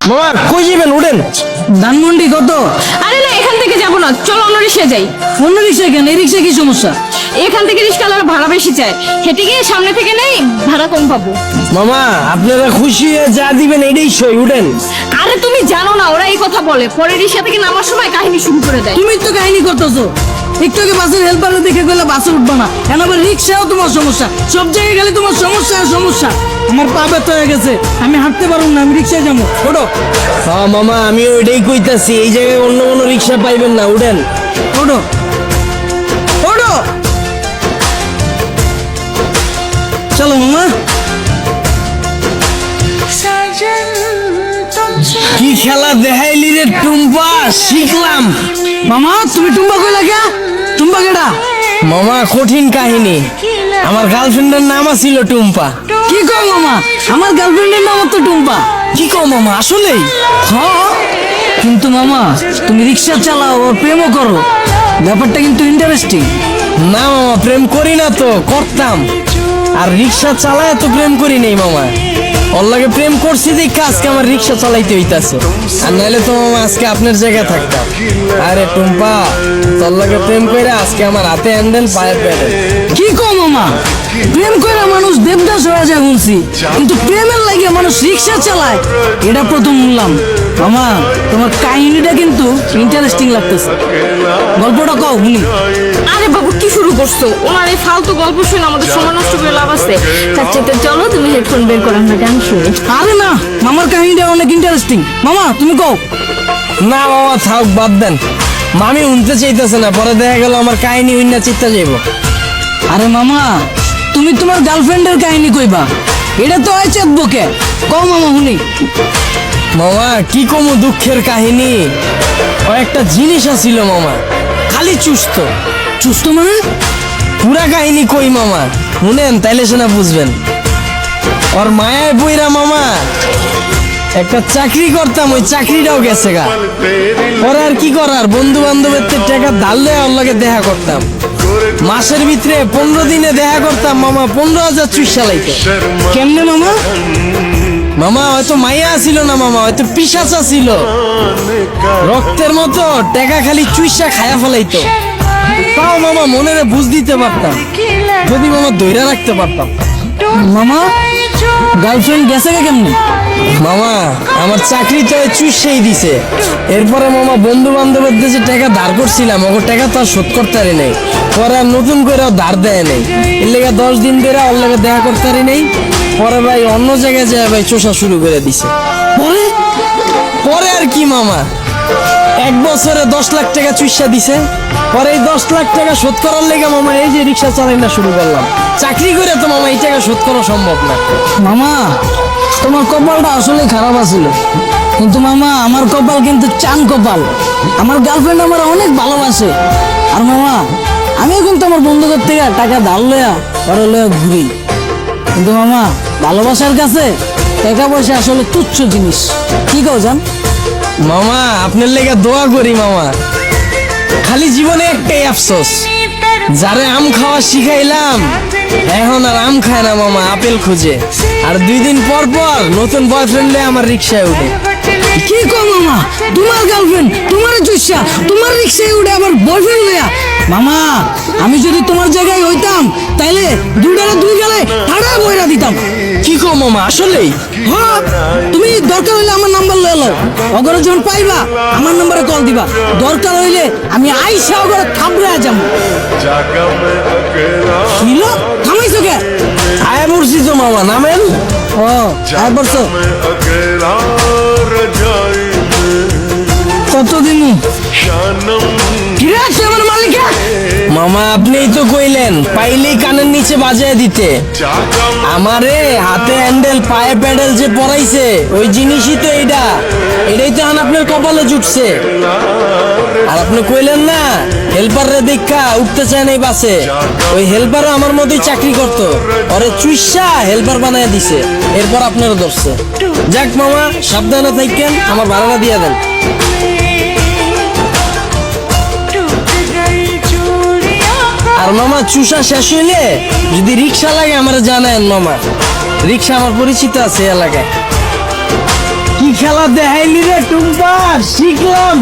মামা কই যাবেন? উঠেন। ধানমন্ডি কত? আরে না, এখান থেকে যাবো না, চলো অন্য রিক্সায় যাই। অন্য রিক্সা কেন? এই রিক্সা কি সমস্যা? এখান থেকে রিক্সাওয়ালারা ভাড়া বেশি চায়, হেঁটে গিয়ে সামনে থেকে নেই, ভাড়া কম পাবো। মামা আপনারা খুশি হয়ে যা দিবেন এটাই সই। উঠেন। আরে তুমি জানো না, ওরা এই কথা বলে, পরে রিক্সা থেকে নামার সময় কাহিনী শুরু করে দেয়। তুমি তো কাহিনী করতেছো। একটু আগে বাসের হেল্পার দেখে গেলে বাসে উঠবা না, এখন আবার রিক্সাও তোমার সমস্যা। সব জায়গায় গেলে তোমার সমস্যা আর সমস্যা। আমার পা ব্যথা হয়ে গেছে, আমি হাঁটতে পারবো না, আমি রিক্সায় যাবো। ওঠো হ্যাঁ মামা, আমি ওইটাই কইতাছি, এই জায়গায় অন্য কোনো রিক্সা পাইবেন না। উঠেন। ওঠো ওঠো, চলো মামা। কি খেলা দেখাইলি রে টুম্পা, শিখলাম। মামা তুমি টুম্বা কই লাগা? টুম্বা কেডা? মামা কঠিন কাহিনী, আমার গার্লফ্রেন্ডের নাম ছিল টুম্পা। কি কো মামা? আমার গার্লফ্রেন্ডের নাম তো টুম্পা। কি কও মামা, আসলেই? হ্যাঁ, কিন্তু মামা তুমি রিক্সা চালাও আর প্রেমও করো, ব্যাপারটা কিন্তু ইন্টারেস্টিং। না মামা, প্রেম করি না তো, করতাম। আর রিক্সা চালায় তো প্রেম করি নাই মামা। ওর লাগে প্রেম করছি দেখে আজকে আমার রিক্সা চালাইতে হইতাছে, আর নাইলে তো মামা আজকে আপনার জায়গায় থাকতাম। আরে টুম্পা, তোর লাগে প্রেম করে আজকে আমার হাতে হ্যান্ডেল পায়ে প্যাডেল। কি কো মামা? প্রেম করে মানুষ দেবদাস হয়ে যায় শুনছি, কিন্তু প্রেমের লাগে মানুষ রিক্সা চালায় এটা প্রথম শুনলাম। মামা তোমার কাহিনীটা কিন্তু ইন্টারেস্টিং লাগতেছে, গল্পটা কও শুনি। আরে বাবু কি শুরু করছো? ওনার এই ফালতু গল্প শুনে আমাদের সময় নষ্ট করে লাভ আছে। তার চেয়ে চলো তুমি হেডফোন বের করো, আমরা গান শুনি। আরে না, মামার কাহিনীটা অনেক ইন্টারেস্টিং। মামা তুমি কও। না মামা থাক, বাদ দেন। মামি শুনতে চাইতেছে না, পরে দেখা গেল আমার কাহিনী উইন্না চিত্তা যাইব। আরে মামা তুমি তোমার গার্লফ্রেন্ডের কাহিনী কইবা, এটা তো হয় চেতবকে। কও মামা শুনি। মামা কি কমু দুঃখের কাহিনী। ও একটা জিনিস আছিল মামা, খালি চুস্ত। চুস্ত মানে? পুরা কাহিনী কই মামা, শুনেন তাইলে সেনা বুঝবেন। ওর মায়ায় বইরা মামা একটা চাকরি করতাম, ওই চাকরিটাও গেছে গা। ওর আর কি করার, বন্ধু বান্ধবের টাকা ধার লয়ে ওর লগে দেখা করতাম। মাসের ভিতরে 15 দিনে দেখা করতাম মামা, 15,000 চুইসা লাইতো। কেমনে মামা? মামা হয়তো মাইয়া ছিল না মামা, হয়তো পিশাচা ছিল। রক্তের মতো টাকা খালি চুইসা খায়া ফেলাইতো। তাও মামা মনের বুঝ দিতে পারতাম, যদি মামা দইরা রাখতে পারতাম। মামা গার্লফ্রেন্ড গেছে কে কেমনে? মামা আমার চাকরি তো চুষেই দিছে। এরপরে মামা বন্ধু বান্ধবের দেশে টাকা ধার করছিলাম, ওর টাকা তো আর শোধ করতে পারি নাই। পরে আর নতুন করে ধার দেয় নাই, এর লেগে 10 দিন ধরে ওর লেগে দেখা করতে পারি নাই। পরে ভাই অন্য জায়গায় যায় ভাই চোষা শুরু করে দিছে। পরে পরে আর কি মামা, 1 বছরে 10 লাখ টাকা চুষা দিছে। পরে এই 10 লাখ টাকা শোধ করার লেগে মামা এই যে রিক্সা চালাই না শুরু করলাম। চাকরি করে তো মামা এই টাকা শোধ করা সম্ভব না। মামা তোমার কপালটা আসলে খারাপ আছিল, কিন্তু মামা আমার কপাল কিন্তু চান কপাল। আমার গার্লফ্রেন্ড আমার অনেক ভালোবাসে। আর মামা আমিও কিন্তু আমার বন্ধুদের থেকে টাকা ধার লয়া পরে লয়া ঘুরি, কিন্তু মামা ভালোবাসার কাছে টাকা পয়সা আসলে তুচ্ছ জিনিস। কি কও জান? মামা আপনার লেগে দোয়া করি মামা, খালি জীবনে একটাই আফসোস, যারে আম খাওয়া শিখাইলাম এখন আর আম খায় না মামা, আপেল খুঁজে। আর 2 দিন পর পর নতুন বয়ফ্রেন্ডে আমার রিক্সায় উঠে। কি কো মামা? তোমার গার্লফ্রেন্ড তোমার চুষা তোমার রিক্সায় উঠে আবার বয়ফ্রেন্ড লয়া? মামা আমি যদি তোমার জায়গায় হইতাম তাইলে দুইটারে দুই গেলে ঠাড়া বইরা দিতাম। কি কো মামা, আসলেই? হ্যাঁ, তুমি দরকার হইলে আমার নাম্বার লয়ে লও, অগরে যখন পাইবা আমার নম্বরে কল দিবা। দরকার হইলে আমি আইসা অগরে থাবড়ে যাবো। কিলো থামাইছো কে? আয়া পড়ছি তো মামা, নামেন। ও আয় বলছো কতদিন? কিরে আমার মালিকা? মামা আপনিই তো কইলেন পাইলেই কানের নিচে বাজায় দিতে। আমারে হাতে হ্যান্ডেল পায়ে প্যাডেল যে পরাইছে ওই জিনিসই তো এইটা, এটাই তো এখন আপনার কপালে জুটছে। আর আপনি কইলেন না হেল্পার রে দেখা উঠতে চায় নাই বাসে, ওই হেল্পারও আমার মতোই চাকরি করতো, ওরে চুইসা হেল্পার বানায় দিছে, এরপর আপনারও ধরছে। যাক মামা সাবধানে থাকেন, আমার ভাড়াটা দিয়ে দেন। আর মামা চুষা শেষ হইলে যদি রিক্সা লাগে আমার জানায়েন মামা, রিক্সা আমার পরিচিত আছে এলাকায়। কি খেলা দেখাইলি রে টুম্পা, শিখলাম।